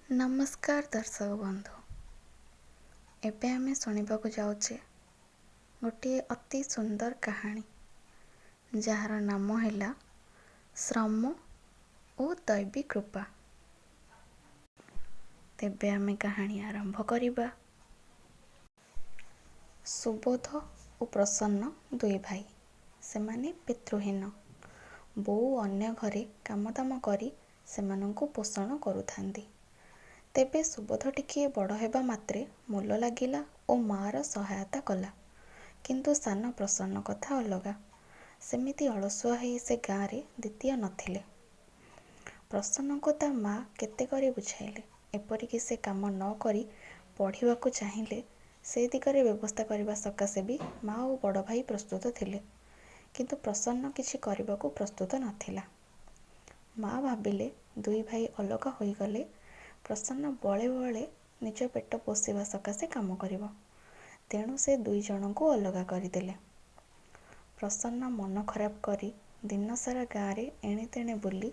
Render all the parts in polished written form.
नमस्कार दर्शक बंधु। एबे आमे शुणिबाकु जाउछे गोटे अति सुंदर कहानी जार नाम हैला श्रम और दैवी कृपा। तेबे आमे कहानी आरंभ करिबा। सुबोध और प्रसन्न दुई भाई, सेमाने पितृहीन। बोऊ अन्य घरे कामदाम करी सेमानंकु पोषण करुथांदी। तेबे सुबोध टिकिए बड़ हेबा मात्रे मूल लागिला और मार सहायता कला। किंतु सान प्रसन्न कथा अलगा। सेमिति अलसुआ होई से गाँरे द्वितीय नथिले। प्रसन्न को ता माँ केते करी बुझाइले, एपरिकी से काम न करी पढ़िबाकु चाहिए से दिगरे व्यवस्था करने सकाशे भी माँ और बड़ भाई प्रस्तुत थिले। किंतु प्रसन्न किछि करबाकु प्रस्तुत नथिला। माँ भाबिले दुई भाई अलगा होई गले प्रसन्न बळे बळे निज पेट पोषिबा सकाशे काम करिबो। तेणु से दुई जन को अलगा करदेले। प्रसन्न मन खराब करी दिन सारा गाँरे एणे तेणे बुली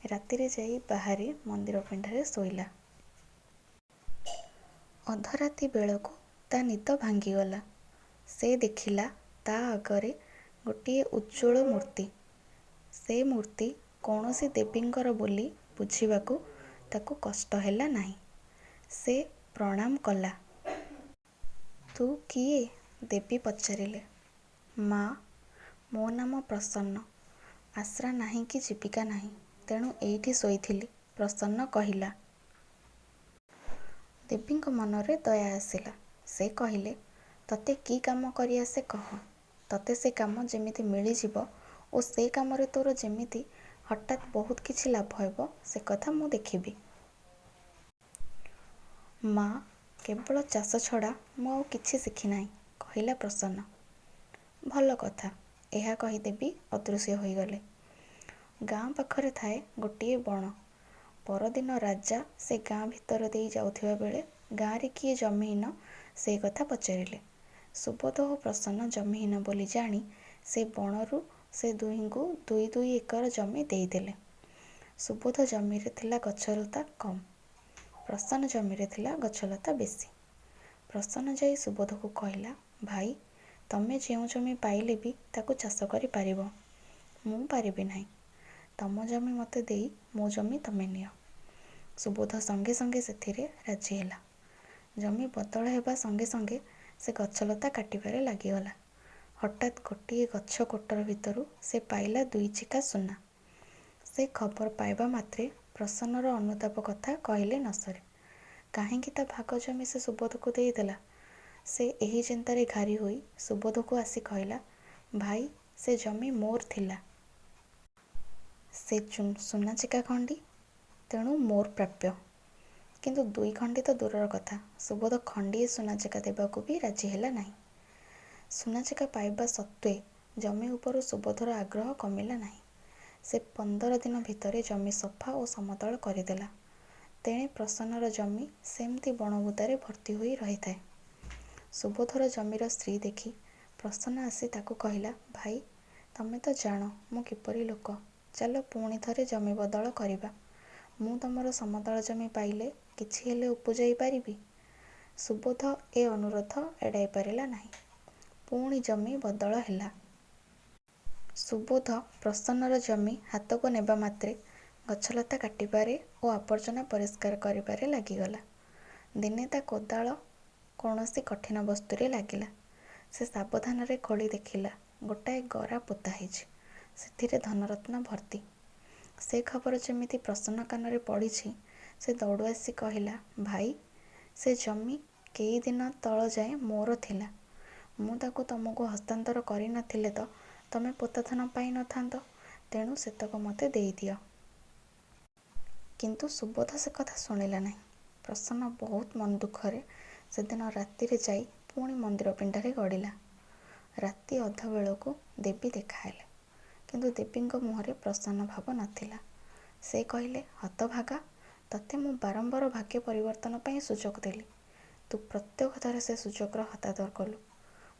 रातिरे जाई बाहरी मंदिर पिंडारे शोइला। अधराती बेलକୁ ता निद भांगीगला। से देखिला ता आगरे गोटे उज्ज्वल मूर्ति। से मूर्ति कौनसी देवींकर बोली बुझिबाकू ताकू कष्ट हैला नहीं। से प्रणाम कला। तू किए? देवी पचारिले। माँ, मो नाम प्रसन्न। आश्रा नहीं कि जीविका नहीं, तेणु एठी शोइथिली, प्रसन्न कहिला। देवींक मनरे दया आसिला। से कहिले, तते की काम करि आसे कह। तते से काम जेमिति मिली जीवो और से कामरे तोर जेमिति हठात बहुत किछि लाभ हेबो से कथा मु देखिबी। माँ, केवल चाष छड़ा मु आउ किछि शिखि नाही, कहिला प्रसन्न। भल कथा, एहा कही देवी अदृश्य होइगले। गाँ पाखरे थाए गोटिए बण। परदिन राजा से गाँ भितर देई जाउथिबा बेले गाँरे किए जमीहीन से कथा पचारिले। सुबोध और प्रसन्न जमीहीन बोली जानी से बणरू से दुहींकु दुई दुई एकर जमी देईदेले। सुबोध जमीरे थिला गछलता कम, प्रसन्न जमीरे थिला गछलता बेसी। प्रसन्न जाई सुबोध को कहला, भाई तमे जेउ जमी पाइले भी ताकू चाष करि पारिबो, मु पारिबि नाही। तम जमी मते देई मो जमी तमे नियो। सुबोध संगे संगे सेथिरे राजी हैला। जमी बदल हेबा संगे संगे से गछलता काटिबारे लागिगला। हठात गोटिए गछ कोटर भितरु से पाइला दुई चिका सुना। से खबर पाइबा मात्रे प्रसन्नर अनुताप कथा कहले न सरे। काहेकि ता भाग जमी से सुबोध को देदेला। से एही चिंतारे घारी होई सुबोध को आसी कहला, भाई से जमी मोर थिला। से सुना चिका खंडी, तेणु मोर प्राप्य। किंतु दुई खंडी तो दूरर कथा, सुबोध खंडीए सुना चिका देबाकू भी राजी हैला नाही। सुना चिका पाइबा सत्वे जमी उपरु सुबोधर आग्रह कमिला नाही। से 15 दिन भितरे जमी सफा और समतल करदेला। तेणे प्रसन्नर जमी सेमती बणबुदारे भर्ती होई रही थाए। सुबोधर जमीर स्त्री देखी प्रसन्न आसी ताकू कहला, भाई तमे तो जान मु किपरि लोक, चलो पुणी थरे जमी बदल करिबा। मु तमर समतल जमी पाइले किछि हेले उपजाई पारिबी। सुबोध ए अनुरोध एड़ाई पारिला नाही। पुणी जमी बदल हैला। सुबोध प्रसन्नर जमी हाथ को नेबा मात्रे गछलता काटिबारे और आवर्जना परिष्कार करिबारे लागिगला। दिने ता कोदाल कौनसी कठिन वस्तुरे लागिला। से सावधान रे खोली देखिला, गोटाए गरा पोता हैछि, सेथिरे धनरत्न भर्ती। से खबर जेमिति प्रसन्न कानरे पड़िछि से दौड़ू आसी कहला, भाई से जमी कई दिन तल जाए मोर थिला। मु ताकू तमको हस्तांतर करि नथिले तो तमे पोताधन पाई न थांत, तेणु सेतक मते देई दियो। किंतु सुबोध से कथा शुणिला नहीं। प्रसन्न बहुत मन दुखरे से दिन रातिरे जाई पुणी मंदिर पिंडारे गड़िला। राति अध बेलକୁ देवी देखाहेले, किंतु देवींक मुहरे प्रसन्न भाव नथिला। से कहले, हतभागा, तते मु बारंबार भाग्य परिवर्तन पाई सुजोग देली, तू प्रत्येक थरे से सुजोगर हतादर कलु।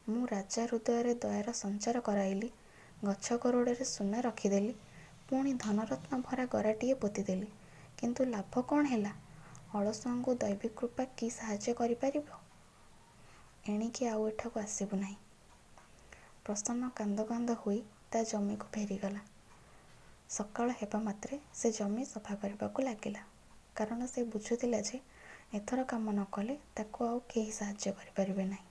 मु राजा हृदय दयार संचार कराइली, गछ करोड़े सुना रखिदेली, पुणी धनरत्न भरा गराटिए पोतिदेली, किंतु लाभ कौन हैला? ଅଳସୁଆଙ୍କୁ ଦୈବିକ କୃପା କି ସାହାଯ୍ୟ କରିପାରିବ? ଏଣିକି ଆଉ ଏଠାକୁ ଆସିବୁ ନାହିଁ। ପ୍ରସନ୍ନ କାନ୍ଦ କାନ୍ଦ ହୋଇ ତା ଜମିକୁ ଫେରିଗଲା। ସକାଳ ହେବା ମାତ୍ରେ ସେ ଜମି ସଫା କରିବାକୁ ଲାଗିଲା, କାରଣ ସେ ବୁଝୁଥିଲା ଯେ ଏଥର କାମ ନ କଲେ ତାକୁ ଆଉ କେହି ସାହାଯ୍ୟ କରିପାରିବେ ନାହିଁ।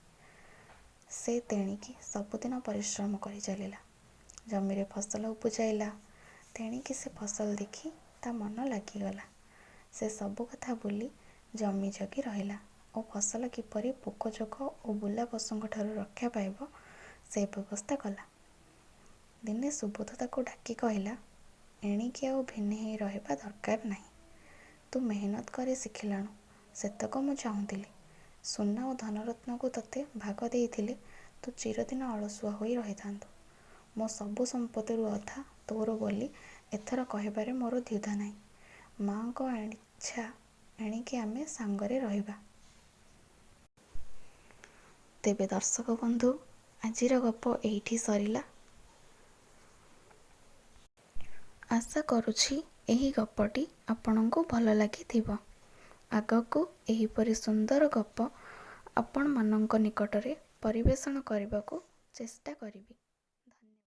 ସେ ତେଣିକି ସବୁଦିନ ପରିଶ୍ରମ କରି ଚାଲିଲା, ଜମିରେ ଫସଲ ଉପୁଜାଇଲା। ତେଣିକି ସେ ଫସଲ ଦେଖି ତା ମନ ଲାଗିଗଲା। ସେ ସବୁ କଥା ଭୁଲି ଜମି ଜଗି ରହିଲା ଓ ଫସଲ କିପରି ପୋକଜୋକ ଓ ବୁଲା ପଶୁଙ୍କ ଠାରୁ ରକ୍ଷା ପାଇବ ସେ ବ୍ୟବସ୍ଥା କଲା। ଦିନେ ସୁବୋଧ ତାକୁ ଡାକି କହିଲା, ଏଣିକି ଆଉ ଭିନେଇ ରହିବା ଦରକାର ନାହିଁ। ତୁ ମେହନତ କରି ଶିଖିଲାଣୁ, ସେତକ ମୁଁ ଚାହୁଁଥିଲି। ସୁନା ଓ ଧନରତ୍ନକୁ ତତେ ଭାଗ ଦେଇଥିଲେ ତୁ ଚିରଦିନ ଅଳସୁଆ ହୋଇ ରହିଥାନ୍ତୁ। ମୋ ସବୁ ସମ୍ପତ୍ତିରୁ ଅଧା ତୋର ବୋଲି ଏଥର କହିବାରେ ମୋର ଦ୍ୱିଧା ନାହିଁ। ମା'ଙ୍କ ଇଚ୍ଛା ଏଣିକି ଆମେ ସାଙ୍ଗରେ ରହିବା। ତେବେ ଦର୍ଶକ ବନ୍ଧୁ, ଆଜିର ଗପ ଏଇଠି ସରିଲା। ଆଶା କରୁଛି ଏହି ଗପଟି ଆପଣଙ୍କୁ ଭଲ ଲାଗିଥିବ। ଆଗକୁ ଏହିପରି ସୁନ୍ଦର ଗପ ଆପଣମାନଙ୍କ ନିକଟରେ ପରିବେଷଣ କରିବାକୁ ଚେଷ୍ଟା କରିବି।